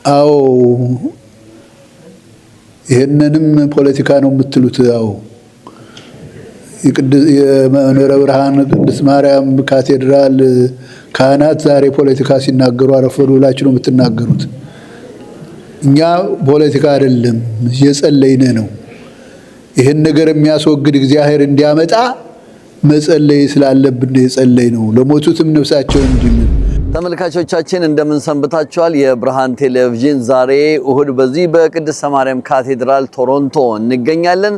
አዎ ይሄንንም ፖለቲካ ነው የምትሉት? አዎ የመንበረ ብርሃን ቅድስት ማርያም ካቴድራል ካህናት ዛሬ ፖለቲካ ሲናገሩ አረፈዱ ብላችሁ ነው የምትናገሩት። እኛ ፖለቲካ አይደለም እየጸለይን ነው። ይሄን ነገር የሚያስወግድ እግዚአብሔር እንዲያመጣ መጸለይ ስላለብን የጸለይ ነው። ለሞቱትም ነፍሳቸውን እንዲምር። ተመልካቾቻችን እንደምን ሰንብታችኋል? የብርሃን ቴሌቪዥን ዛሬ እሁድ በዚህ በቅድስት ማርያም ካቴድራል ቶሮንቶ እንገኛለን።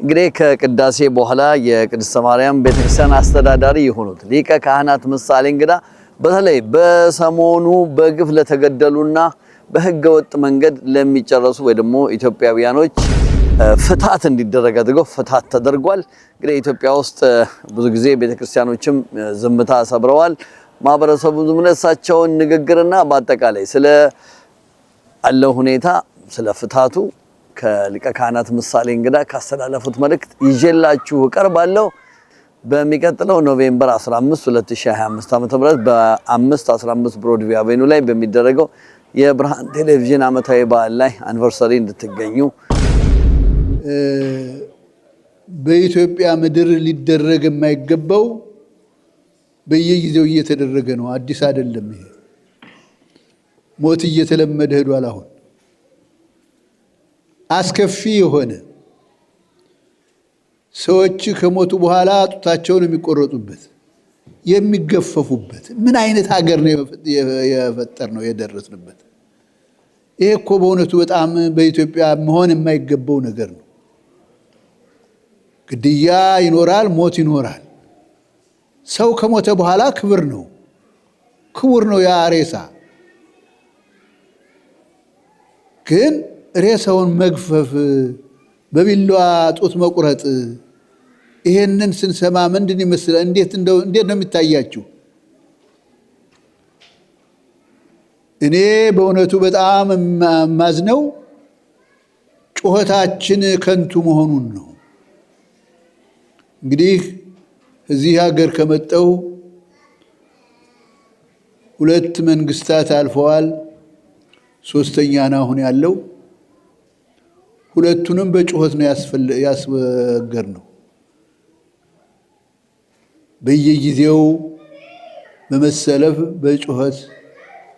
እንግዲህ ከቅዳሴ በኋላ የቅድስት ማርያም ቤተክርስቲያን አስተዳዳሪ የሆኑት ሊቀ ካህናት ምሳሌ እንግዳ በተለይ በሰሞኑ በግፍ ለተገደሉና በህገ ወጥ መንገድ ለሚጨረሱ ወይ ደግሞ ኢትዮጵያውያኖች ፍትሐት እንዲደረግ አድርገው ፍትሐት ተደርጓል። እንግዲህ ኢትዮጵያ ውስጥ ብዙ ጊዜ ቤተክርስቲያኖችም ዝምታ ሰብረዋል። ማህበረሰቡ ዝምነሳቸውን ንግግርና በአጠቃላይ ስለ አለው ሁኔታ ስለ ፍትሐቱ ከሊቀ ካህናት ምሳሌ እንግዳ ካስተላለፉት መልእክት ይዤላችሁ ቀርባለሁ። በሚቀጥለው ኖቬምበር 15 2025 ዓ.ም በ515 ብሮድዌይ አቬኑ ላይ በሚደረገው የብርሃን ቴሌቪዥን ዓመታዊ በዓል ላይ አንቨርሰሪ እንድትገኙ። በኢትዮጵያ ምድር ሊደረግ የማይገባው በየጊዜው እየተደረገ ነው። አዲስ አይደለም። ይሄ ሞት እየተለመደ ሄዷል። አሁን አስከፊ የሆነ ሰዎች ከሞቱ በኋላ ጡታቸውን የሚቆረጡበት የሚገፈፉበት ምን አይነት ሀገር ነው የፈጠር ነው የደረስንበት? ይሄ እኮ በእውነቱ በጣም በኢትዮጵያ መሆን የማይገባው ነገር ነው። ግድያ ይኖራል፣ ሞት ይኖራል። ሰው ከሞተ በኋላ ክብር ነው፣ ክቡር ነው ያ ሬሳ። ግን ሬሳውን መግፈፍ፣ በቢላዋ ጡት መቁረጥ፣ ይሄንን ስንሰማ ምንድን ይመስላል? እንዴት ነው የሚታያችሁ? እኔ በእውነቱ በጣም ማዝነው ጩኸታችን ከንቱ መሆኑን ነው። እንግዲህ እዚህ ሀገር ከመጣው 2 መንግስታት አልፈዋል። 3ኛ ነው አሁን ያለው። ሁለቱንም በጩኸት ነው ያስወገር ነው። በየጊዜው በመሰለፍ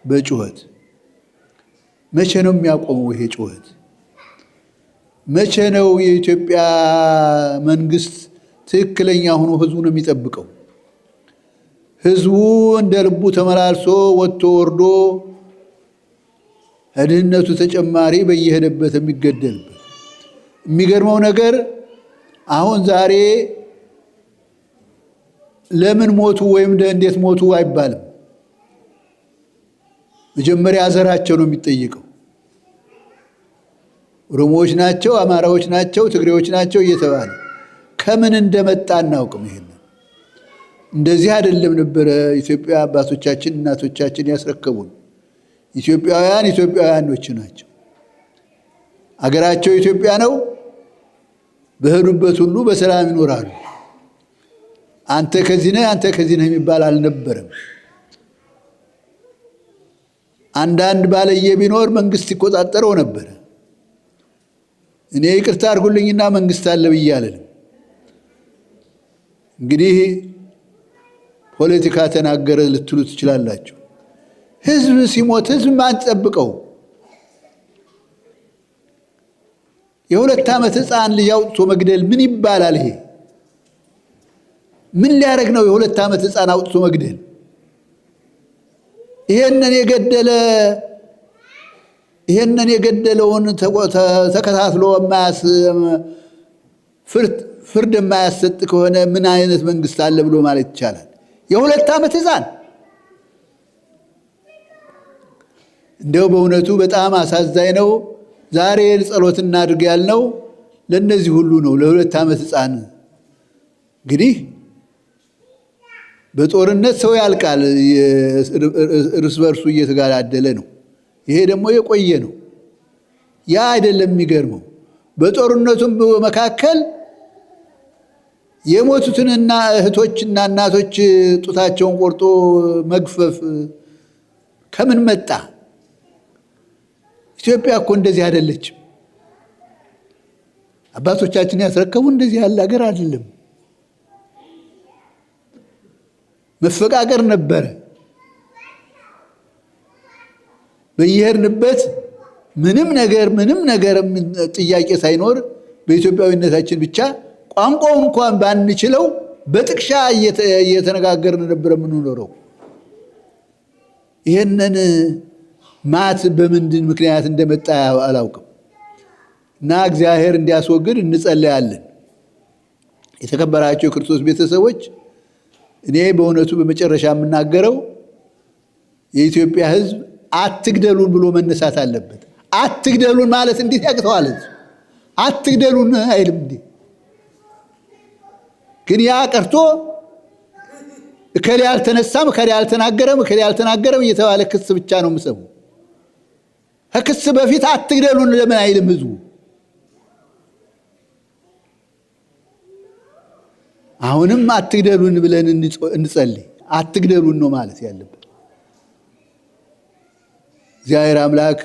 በጩኸት መቼ ነው የሚያቆመው ይሄ ጩኸት? መቼ ነው የኢትዮጵያ መንግስት ትክክለኛ ሆኖ ህዝቡን የሚጠብቀው? ህዝቡ እንደ ልቡ ተመላልሶ ወጥቶ ወርዶ ድህነቱ ተጨማሪ በየሄደበት የሚገደልበት። የሚገርመው ነገር አሁን ዛሬ ለምን ሞቱ ወይም እንዴት ሞቱ አይባልም። መጀመሪያ ዘራቸው ነው የሚጠይቀው። ኦሮሞዎች ናቸው፣ አማራዎች ናቸው፣ ትግሬዎች ናቸው እየተባለ ከምን እንደመጣ እናውቅም። ይሄን እንደዚህ አይደለም ነበረ ኢትዮጵያ አባቶቻችን እናቶቻችን ያስረከቡን። ኢትዮጵያውያኖች ናቸው። አገራቸው ኢትዮጵያ ነው። በሄዱበት ሁሉ በሰላም ይኖራሉ። አንተ ከዚህ ነህ አንተ ከዚህ ነህ የሚባል አልነበረም። አንዳንድ ባለየ ቢኖር መንግስት ይቆጣጠረው ነበር። እኔ ይቅርታ አድርጉልኝና መንግስት አለ ብዬ አልልም። እንግዲህ ፖለቲካ ተናገረ ልትሉ ትችላላችሁ። ህዝብ ሲሞት ህዝብ ማን ጠብቀው? የ2 ዓመት ህፃን ልጅ አውጥቶ መግደል ምን ይባላል? ይሄ ምን ሊያደርግ ነው? የ2 ዓመት ህፃን አውጥቶ መግደል። ይሄንን የገደለውን ተከታትሎ ፍርድ የማያሰጥ ከሆነ ምን አይነት መንግስት አለ ብሎ ማለት ይቻላል? የ2 ዓመት ህፃን እንደው በእውነቱ በጣም አሳዛኝ ነው። ዛሬ ጸሎት እናድርግ ያልነው ለነዚህ ሁሉ ነው፣ ለ2 ዓመት ህፃን። እንግዲህ በጦርነት ሰው ያልቃል፣ እርስ በርሱ እየተጋዳደለ ነው። ይሄ ደግሞ የቆየ ነው። ያ አይደለም የሚገርመው። በጦርነቱም መካከል የሞቱትንና እህቶችና እናቶች ጡታቸውን ቆርጦ መግፈፍ ከምን መጣ? ኢትዮጵያ እኮ እንደዚህ አይደለችም። አባቶቻችን ያስረከቡ እንደዚህ ያለ ሀገር አይደለም። መፈቃቀር ነበረ። በየሄድንበት ምንም ነገር ጥያቄ ሳይኖር በኢትዮጵያዊነታችን ብቻ ቋንቋውን እንኳን ባንችለው በጥቅሻ እየተነጋገርን ነበር የምንኖረው። ይሄንን ማት በምንድን ምክንያት እንደመጣ አላውቅም እና እግዚአብሔር እንዲያስወግድ እንጸልያለን። የተከበራቸው የክርስቶስ ቤተሰቦች፣ እኔ በእውነቱ በመጨረሻ የምናገረው የኢትዮጵያ ሕዝብ አትግደሉን ብሎ መነሳት አለበት። አትግደሉን ማለት እንዴት ያቅተዋል? አትግደሉን አይልም እንዴ? ግን ያ ቀርቶ እከሌ አልተነሳም፣ እከሌ አልተናገረም እየተባለ ክስ ብቻ ነው የምሰማው። ከክስ በፊት አትግደሉን ለምን አይልም ሕዝቡ? አሁንም አትግደሉን ብለን እንጸልይ። አትግደሉን ነው ማለት ያለበት። እግዚአብሔር አምላክ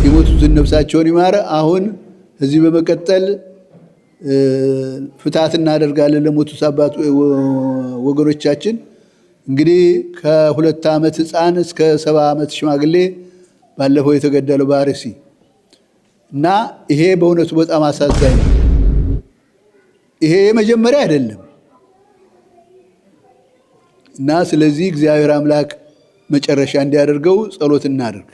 የሞቱትን ነፍሳቸውን ይማረ። አሁን እዚህ በመቀጠል ፍትሐት እናደርጋለን ለሞቱት አባት ወገኖቻችን። እንግዲህ ከ2 ዓመት ሕፃን እስከ 70 ዓመት ሽማግሌ ባለፈው የተገደለው በአርሲ እና ይሄ በእውነቱ በጣም አሳዛኝ ነው። ይሄ የመጀመሪያ አይደለም እና ስለዚህ እግዚአብሔር አምላክ መጨረሻ እንዲያደርገው ጸሎት እናድርግ።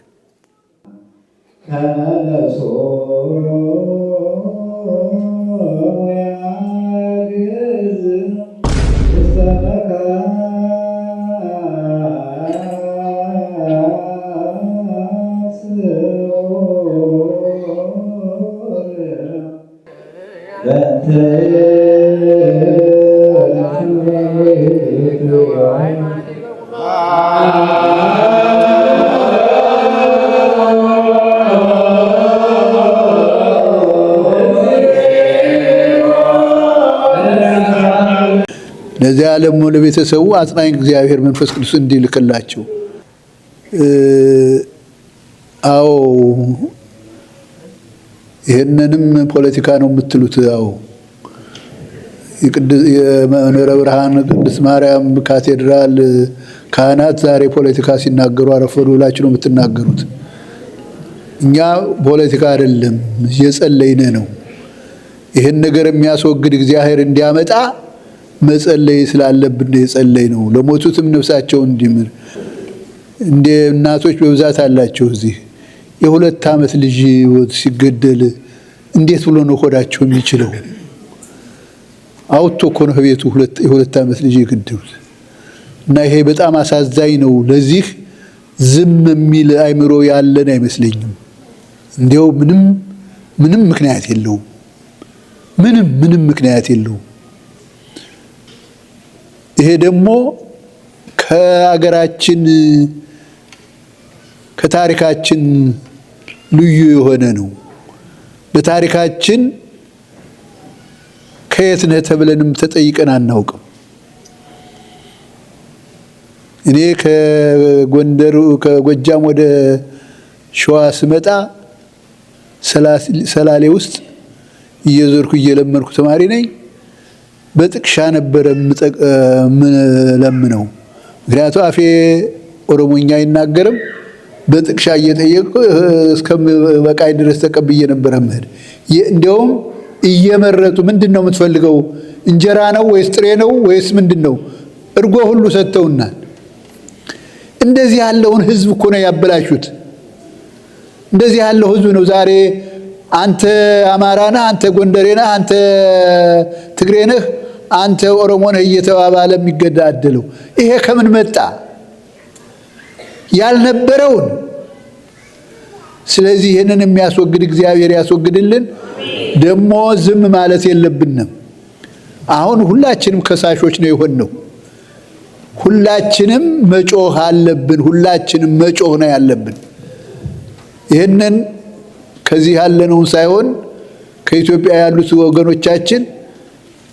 ለዚህ ዓለም ለቤተሰቡ አጽናኝ እግዚአብሔር መንፈስ ቅዱስ እንዲልክላቸው። አዎ ይሄንንም ፖለቲካ ነው የምትሉት? አዎ የመንበረ ብርሃን ቅድስት ማርያም ካቴድራል ካህናት ዛሬ ፖለቲካ ሲናገሩ አረፈዱ ብላችሁ ነው የምትናገሩት። እኛ ፖለቲካ አይደለም እየጸለይን ነው። ይሄን ነገር የሚያስወግድ እግዚአብሔር እንዲያመጣ መጸለይ ስላለብን የጸለይ ነው። ለሞቱትም ነፍሳቸውን እንዲምር። እንደ እናቶች በብዛት አላቸው እዚህ። የ2 ዓመት ልጅ ሲገደል እንዴት ብሎ ነው ሆዳቸው የሚችለው? አውጥቶ እኮ ነው ቤቱ የ2 ዓመት ልጅ የገደሉት። እና ይሄ በጣም አሳዛኝ ነው። ለዚህ ዝም የሚል አይምሮ ያለን አይመስለኝም። እንዲያው ምንም ምክንያት የለውም። ምንም ምክንያት የለውም። ይሄ ደግሞ ከአገራችን ከታሪካችን ልዩ የሆነ ነው። በታሪካችን ከየት ነህ ተብለንም ተጠይቀን አናውቅም። እኔ ከጎጃም ወደ ሸዋ ስመጣ ሰላሌ ውስጥ እየዞርኩ እየለመንኩ ተማሪ ነኝ። በጥቅሻ ነበረ የምለምነው። ምክንያቱም አፌ ኦሮሞኛ አይናገርም። በጥቅሻ እየጠየቁ እስከምበቃኝ ድረስ ተቀብዬ ነበረ መሄድ። እንዲያውም እየመረጡ ምንድነው የምትፈልገው? እንጀራ ነው ወይስ ጥሬ ነው ወይስ ምንድነው? እርጎ ሁሉ ሰጥተውናል። እንደዚህ ያለውን ህዝብ እኮ ነው ያበላሹት። እንደዚህ ያለው ህዝብ ነው ዛሬ አንተ አማራ ነህ፣ አንተ ጎንደሬ ነህ፣ አንተ ትግሬ ነህ፣ አንተ ኦሮሞ ነህ እየተባባለ የሚገዳደለው። ይሄ ከምን መጣ? ያልነበረውን። ስለዚህ ይሄንን የሚያስወግድ እግዚአብሔር ያስወግድልን። ደግሞ ዝም ማለት የለብንም። አሁን ሁላችንም ከሳሾች ነው የሆነው። ሁላችንም መጮህ አለብን። ሁላችንም መጮህ ነው ያለብን። ይሄንን ከዚህ ያለነውን ሳይሆን ከኢትዮጵያ ያሉት ወገኖቻችን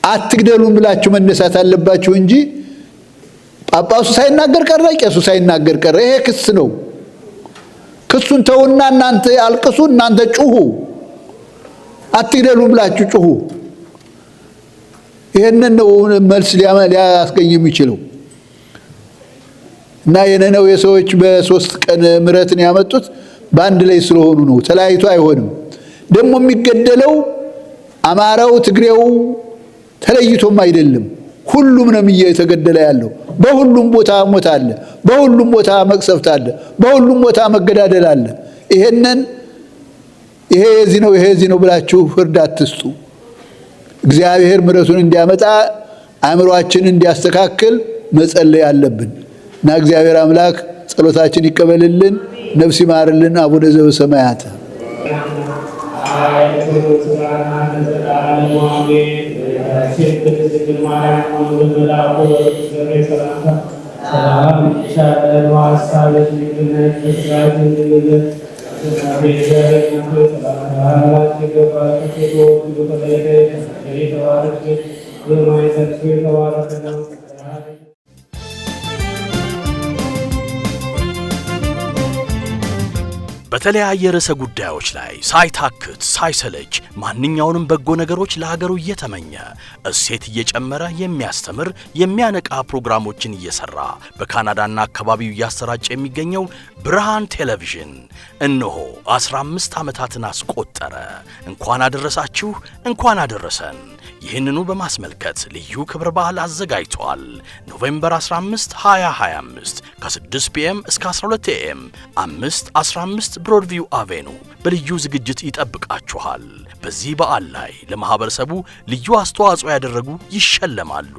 አትግደሉን ብላችሁ መነሳት አለባችሁ እንጂ ጳጳሱ ሳይናገር ቀረ፣ ቄሱ ሳይናገር ቀረ። ይሄ ክስ ነው። ክሱን ተውና እናንተ አልቅሱ፣ እናንተ ጩሁ፣ አትግደሉ ብላችሁ ጩሁ። ይሄንን ነው መልስ ሊያስገኝ የሚችለው። እና የነነዌ ሰዎች በ3 ቀን ምሕረትን ያመጡት በአንድ ላይ ስለሆኑ ነው። ተለያይቶ አይሆንም። ደግሞ የሚገደለው አማራው ትግሬው ተለይቶም አይደለም። ሁሉም ነው እየተገደለ ያለው። በሁሉም ቦታ ሞት አለ፣ በሁሉም ቦታ መቅሰፍት አለ፣ በሁሉም ቦታ መገዳደል አለ። ይሄ የዚህ ነው ብላችሁ ፍርድ አትስጡ። እግዚአብሔር ምሕረቱን እንዲያመጣ አእምሮአችንን እንዲያስተካክል መጸለይ አለብን እና እግዚአብሔር አምላክ ጸሎታችን ይቀበልልን፣ ነፍስ ይማርልን። አቡነ ዘበሰማያት በተለያየ ርዕሰ ጉዳዮች ላይ ሳይታክት ሳይሰለች ማንኛውንም በጎ ነገሮች ለሀገሩ እየተመኘ እሴት እየጨመረ የሚያስተምር የሚያነቃ ፕሮግራሞችን እየሰራ በካናዳና አካባቢው እያሰራጨ የሚገኘው ብርሃን ቴሌቪዥን እነሆ 15 ዓመታትን አስቆጠረ። እንኳን አደረሳችሁ፣ እንኳን አደረሰን። ይህንኑ በማስመልከት ልዩ ክብረ በዓል አዘጋጅቷል። ኖቬምበር 15 2025 ከ6 ፒኤም እስከ 12 ኤኤም 515 ብሮድቪው አቬኑ በልዩ ዝግጅት ይጠብቃችኋል። በዚህ በዓል ላይ ለማህበረሰቡ ልዩ አስተዋጽኦ ያደረጉ ይሸለማሉ።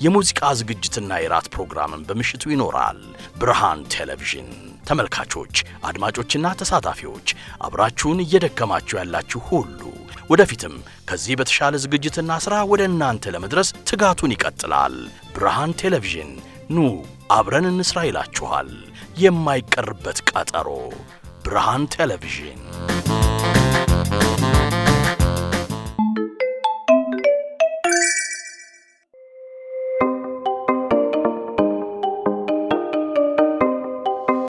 የሙዚቃ ዝግጅትና የራት ፕሮግራምን በምሽቱ ይኖራል። ብርሃን ቴሌቪዥን ተመልካቾች፣ አድማጮችና ተሳታፊዎች አብራችሁን እየደከማችሁ ያላችሁ ሁሉ ወደፊትም ከዚህ በተሻለ ዝግጅትና ሥራ ወደ እናንተ ለመድረስ ትጋቱን ይቀጥላል። ብርሃን ቴሌቪዥን ኑ አብረን እንስራ ይላችኋል። የማይቀርበት ቀጠሮ። ብርሃን ቴሌቪዥን